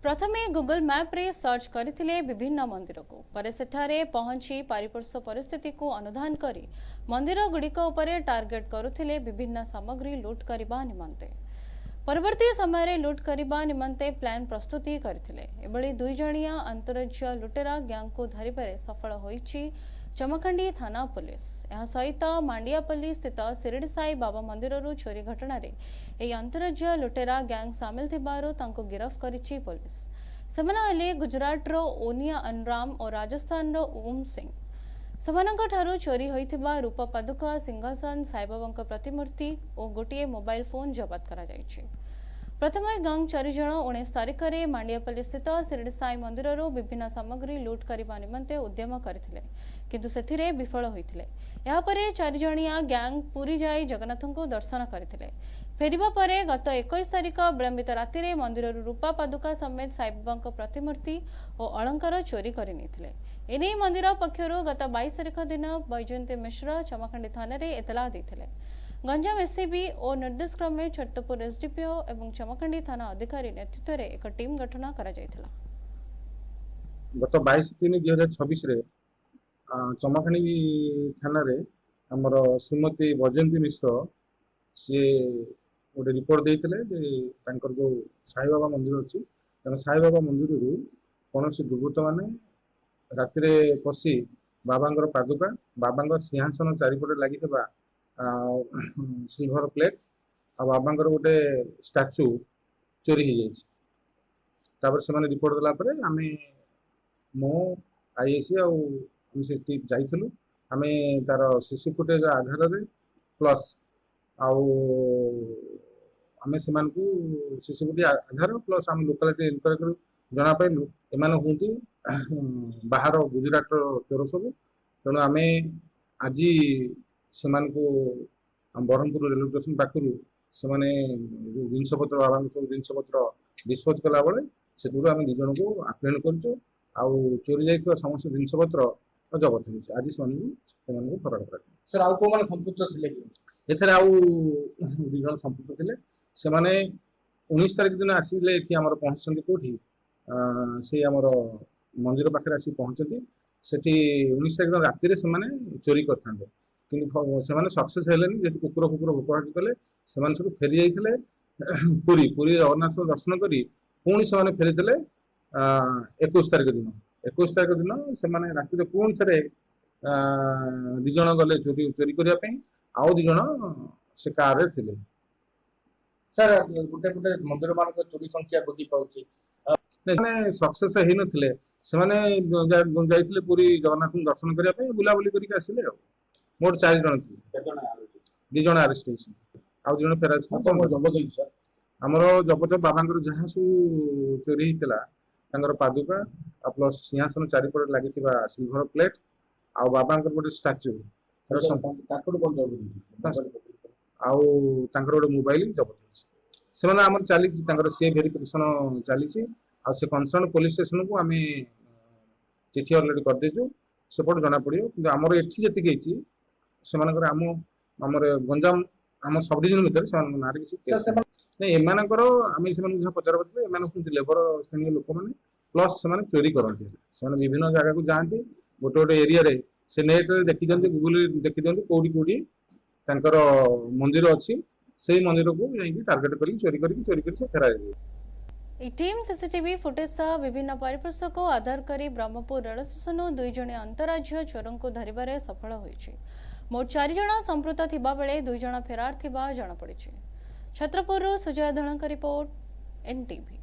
प्रथमे Google map रे search करथिले विभिन्न मंदिर को परे सेठारे पहुंची पारिपार्श्व परिस्थिति को अनुधान करी मंदिर गुड़िक उपरे टार्गेट करुथिले विभिन्न सामग्री लूट करबा निमंते परवर्ती समय रे लूट करबा निमंते प्लान प्रस्तुति करथिले एबळी दुई जणिया अंतरराज्य लुटेरा गैंग को धरिबारे सफल होईची चमखंडी थाना पुलिस यह सहित मांडियापल्ली स्थित शिरडी साई बाबा मंदिर चोरी घटना रे एही अंतरराज्य लुटेरा गैंग सामिल थिबारो तांको गिरफ्त करिछि पुलिस सेमाना हेले गुजरात रो ओनिया अनराम और राजस्थान रो ओम सिंह सेमानक ठारू चोरी होइथिबा रूपा पादुका सिंहासन साईबाबांक प्रतिमूर्ति और गोटिए मोबाइल फोन जब्त करा जायछि। प्रथम गैंग 4 जण 19 तारिख में मांडियापल्ली स्थित शिरडी साई मंदिर विभिन्न सामग्री लूट करने निमंते उद्यम करथिले किंतु सेथिरे विफल होइथिले। या परे 4 जणिया गैंग पुरी जाई जगन्नाथ को दर्शन करथिले। फेरिबा परे गत 21 तारिख विलंबित राति रे मंदिर रूपा पादुका समेत साईबाबांक प्रतिमूर्ति और अलंकार चोरी कर निथिले। एने मंदिर पक्षरु गत 22 तारिख दिन बैजयंती मिश्र चमखंडी थाना रे एतला दैथिले। गंजाम एससीबी और निर्देश क्रमे छत्तपुर एसडीपीओ एवं चमखंडी थाना अधिकारी नेतृत्व में एक टीम गठन करा जायथिला। गत 22/3/2026 रे चमखंडी थाना रे हमर श्रीमती बैजयंती मिश्र से गोटे रिपोर्ट देइथिले जे तांकर जो साई बाबा मंदिर अछि साई बाबा मंदिर रु कोनोसी दुर्बृत्त माने राति रे पसी बाबांगर पादुका बाबांगर सिंहासन चारिपटे लागितबा सिल्वर प्लेट आ बाबांकर गोटे स्टाच्यू चोरी हो जाइए से रिपोर्ट देला परे आमे मो आईएसी जाइलु आम तार सीसी फुटेज आधार रे प्लस आउ आमे सीसी फुटेज आधार प्लस आम लोकालिटी इनक्वारी कर जना पाइलु एमाने हुंती बाहर गुजरात चोर सब तेणु आमे आज से ब्रह्मपुर रेलवे स्टेशन पाखु से जिनपतर बाबा सब जिनपतर डिस्पोज कला बेले से आम 2 जन को आप्रेहेंड कर चोरी जाइए समस्त जिनपतर जबत हो आज से फरार कर सर आउ को माने संपुक्त थिले एथरे आउ 2 जन संपुक्त थिले से माने 19 तारिख दिन आसिले एठी हमर पहुंचछन्ती कोठी से हमर मंदिर पाखरे आसी पहुंचछन्ती सेठी 19 तारिख दिन राति रे से माने चोरी करथांते किंतु से माने सक्सेस हेलेनी जे कुकुर भोकहाटी कले से माने सब फेरी जाइथिले पुरी पुरी जगन्नाथ दर्शन करी पुणी से माने फेरीथिले 21 तारिख दिन से माने राति रे पुणी थरे 2 जण गले चोरी करिया पे आउ 2 जण से कार रे थिले। सर गुटे गुटे मंदिर मान को चोरी संख्या बगी पाउची माने सक्सेस हे नथिले से माने जाइथिले पुरी जगन्नाथ दर्शन करिया पे बुला बुली करिक आसिले मोट 4 जण थी 2 जण अरेस्ट होइछि आ 2 जण फेरास सर हमर जबत बाबांकर जहा सु चोरी हितला तांकर पादुका आ प्लस सिंहासन चारिपटे लागितिबा सिल्वर प्लेट आ बाबांकर गोटे स्टाच्यू ताकड़ बंद आ तांकर गोटे मोबाइल जबत होइछि से माने हमर चाली तांकर से वेरिफिकेशन चालीछि आ से कंसर्न पुलिस स्टेशन को आमे चिठी ऑलरेडी कर देजु सेपट जना पड़ियो कि हमर एठी जति गेछि से मानकर हमर गंजाम हम सब डिविजन भीतर से नारे किसी नहीं एमानकर आमे से जहाँ पचार पड़े एमान लेबर श्रेणी लोक मैंने प्लस से चोरी करते से विभिन्न जगह को जाती गोटे गोटे एरिया रे से नेट रे देखी दिखते गूगल देखी दिखते कौटी कौटी तांकर मंदिर अच्छी से मंदिर को जाइए टार्गेट कर चोरी कर फेराई टीम सीसीटीवी फुटेज सह विभिन्न परिप्रेक्ष्य को आधार कर ब्रह्मपुर रेल स्टेशन 2 जण अंतरराज्य चोरों को धरिबारे सफल होइछि। मोट 4 जण संपृक्त थिबा बेले 2 जण फेरार थिबा जणा पड़िछि। छत्रपुर सुजय धड़क रिपोर्ट एनटीवी।